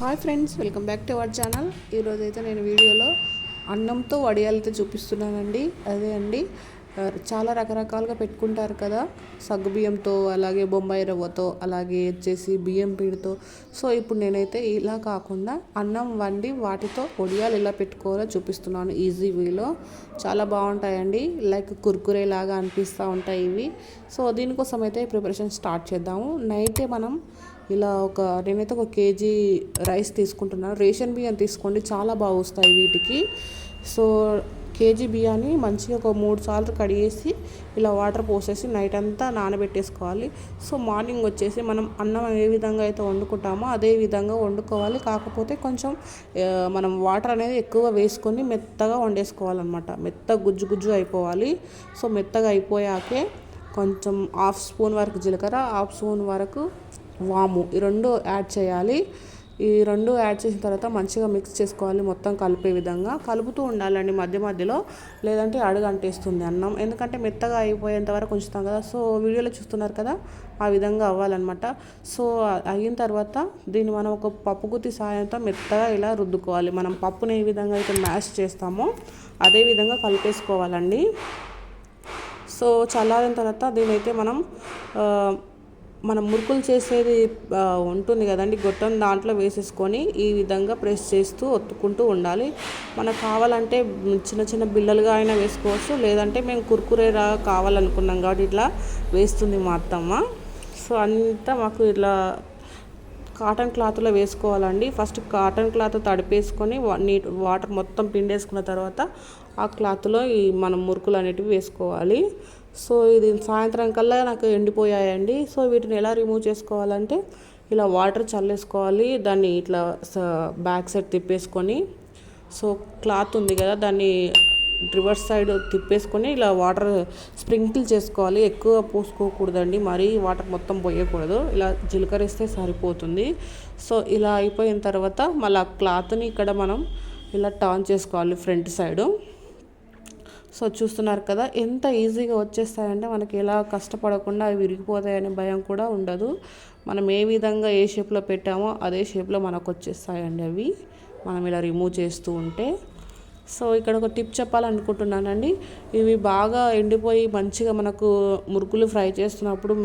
Hi friends, welcome back to our channel. ఈరోజైతే నేను వీడియోలో అన్నంతో వడియాలతో చూపిస్తున్నానండి. అదే అండి, చాలా రకరకాలుగా పెట్టుకుంటారు కదా, సగ్గుబియ్యంతో, అలాగే బొంబాయి రవ్వతో, అలాగే వచ్చేసి బియ్యం పిండితో. సో ఇప్పుడు నేనైతే ఇలా కాకుండా అన్నం వండి వాటితో వడియాలు ఎలా పెట్టుకోవాలో చూపిస్తున్నాను ఈజీ వేలో. చాలా బాగుంటాయండి, లైక్ కుర్కురే లాగా అనిపిస్తూ ఉంటాయి ఇవి. సో దీనికోసం అయితే ప్రిపరేషన్ స్టార్ట్ చేద్దాము. నైటే మనం ఇలా నేనైతే 1 కేజీ రైస్ తీసుకుంటున్నాను. రేషన్ బియ్యం తీసుకోండి, చాలా బాగా వస్తాయి వీటికి. సో కేజీ బియ్యాన్ని మంచిగా ఒక 3 సార్లు కడిగేసి ఇలా వాటర్ పోసేసి నైట్ అంతా నానబెట్టేసుకోవాలి. సో మార్నింగ్ వచ్చేసి మనం అన్నం ఏ విధంగా అయితే వండుకుంటామో అదే విధంగా వండుకోవాలి. కాకపోతే కొంచెం మనం వాటర్ అనేది ఎక్కువ వేసుకొని మెత్తగా వండేసుకోవాలన్నమాట. మెత్తగా గుజ్జు గుజ్జు అయిపోవాలి. సో మెత్తగా అయిపోయాకే కొంచెం 1/2 స్పూన్ వరకు జీలకర్ర, 1/2 స్పూన్ వరకు వాము, ఈ 2 యాడ్ చేయాలి. ఈ 2 యాడ్ చేసిన తర్వాత మంచిగా మిక్స్ చేసుకోవాలి, మొత్తం కలిపే విధంగా కలుపుతూ ఉండాలండి మధ్య మధ్యలో, లేదంటే అడుగు అంటేస్తుంది అన్నం. ఎందుకంటే మెత్తగా అయిపోయేంత వరకు ఉంచుతాం కదా. సో వీడియోలో చూస్తున్నారు కదా, ఆ విధంగా అవ్వాలన్నమాట. సో అయిన తర్వాత దీన్ని మనం ఒక పప్పు గుత్తి సాయంతో మెత్తగా ఇలా రుద్దుకోవాలి. మనం పప్పుని ఏ విధంగా అయితే మ్యాష్ చేస్తామో అదే విధంగా కలిపేసుకోవాలండి. సో చల్లారిన తర్వాత దీనైతే మనం మురుకులు చేసేది ఉంటుంది కదండి, గొట్టం, దాంట్లో వేసేసుకొని ఈ విధంగా ప్రెస్ చేస్తూ ఒత్తుకుంటూ ఉండాలి. మనకు కావాలంటే చిన్న చిన్న బిళ్ళలుగా అయినా వేసుకోవచ్చు, లేదంటే మేము కుర్కురేలా కావాలనుకున్నాం కాబట్టి ఇట్లా వేస్తుంది మా అత్తమ్మ. సో అంతా మాకు ఇట్లా కాటన్ క్లాత్లో వేసుకోవాలండి. ఫస్ట్ కాటన్ క్లాత్ తడిపేసుకొని వాటర్ మొత్తం పిండేసుకున్న తర్వాత ఆ క్లాత్లో మనం మురుకులు అనేటివి వేసుకోవాలి. సో ఇది సాయంత్రం కల్లా నాకు ఎండిపోయాయండి. సో వీటిని ఎలా రిమూవ్ చేసుకోవాలంటే ఇలా వాటర్ చల్లేసుకోవాలి. దాన్ని ఇట్లా బ్యాక్ సైడ్ తిప్పేసుకొని, సో క్లాత్ ఉంది కదా దాన్ని రివర్స్ సైడ్ తిప్పేసుకొని ఇలా వాటర్ స్ప్రింకిల్ చేసుకోవాలి. ఎక్కువ పోసుకోకూడదండి, మరీ వాటర్ మొత్తం పోయకూడదు. ఇలా జీలకర్ర వేస్తే సరిపోతుంది. సో ఇలా అయిపోయిన తర్వాత మళ్ళీ క్లాత్ని ఇక్కడ మనం ఇలా టర్న్ చేసుకోవాలి ఫ్రంట్ సైడు. సో చూస్తున్నారు కదా, ఎంత ఈజీగా వచ్చేస్తాయంటే మనకి ఎలా కష్టపడకుండా అవి విరిగిపోతాయనే భయం కూడా ఉండదు. మనం ఏ విధంగా ఏ షేప్లో పెట్టామో అదే షేప్లో మనకు వచ్చేస్తాయండి అవి, మనం ఇలా రిమూవ్ చేస్తూ ఉంటే. సో ఇక్కడ ఒక టిప్ చెప్పాలనుకుంటున్నానండి. ఇవి బాగా ఎండిపోయి మంచిగా మనకు మురుకులు ఫ్రై చేస్తున్నప్పుడు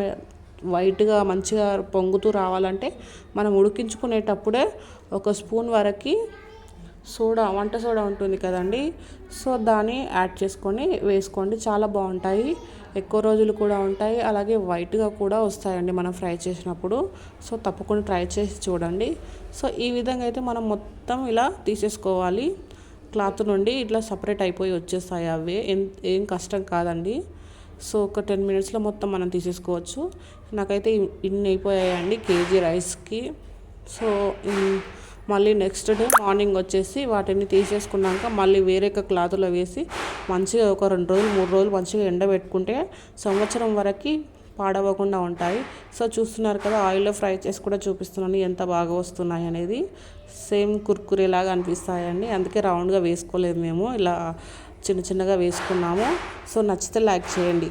వైట్గా మంచిగా పొంగుతూ రావాలంటే మనం ఉడికించుకునేటప్పుడే 1 స్పూన్ వరకు వంట సోడా ఉంటుంది కదండి, సో దాన్ని యాడ్ చేసుకొని వేసుకోండి. చాలా బాగుంటాయి, ఎక్కువ రోజులు కూడా ఉంటాయి, అలాగే వైట్గా కూడా వస్తాయండి మనం ఫ్రై చేసినప్పుడు. సో తప్పకుండా ట్రై చేసి చూడండి. సో ఈ విధంగా అయితే మనం మొత్తం ఇలా తీసేసుకోవాలి. క్లాత్ నుండి ఇట్లా సపరేట్ అయిపోయి వచ్చేస్తాయి అవి, ఏం కష్టం కాదండి. సో ఒక 10 మినిట్స్లో మొత్తం మనం తీసేసుకోవచ్చు. నాకైతే ఇన్ని అయిపోయాయండి కేజీ రైస్కి. సో మళ్ళీ నెక్స్ట్ డే మార్నింగ్ వచ్చేసి వాటిని తీసేసుకున్నాక మళ్ళీ వేరే క్లాత్లో వేసి మంచిగా ఒక 2 రోజులు 3 రోజులు మంచిగా ఎండబెట్టుకుంటే సంవత్సరం వరకు పాడవకుండా ఉంటాయి. సో చూస్తున్నారు కదా, ఆయిల్లో ఫ్రై చేసి కూడా చూపిస్తున్నాను ఎంత బాగా వస్తున్నాయి అనేది. సేమ్ కుర్కురేలాగా అనిపిస్తాయండి, అందుకే రౌండ్గా వేసుకోలేదు మేము, ఇలా చిన్న చిన్నగా వేసుకున్నాము. సో నచ్చితే లైక్ చేయండి.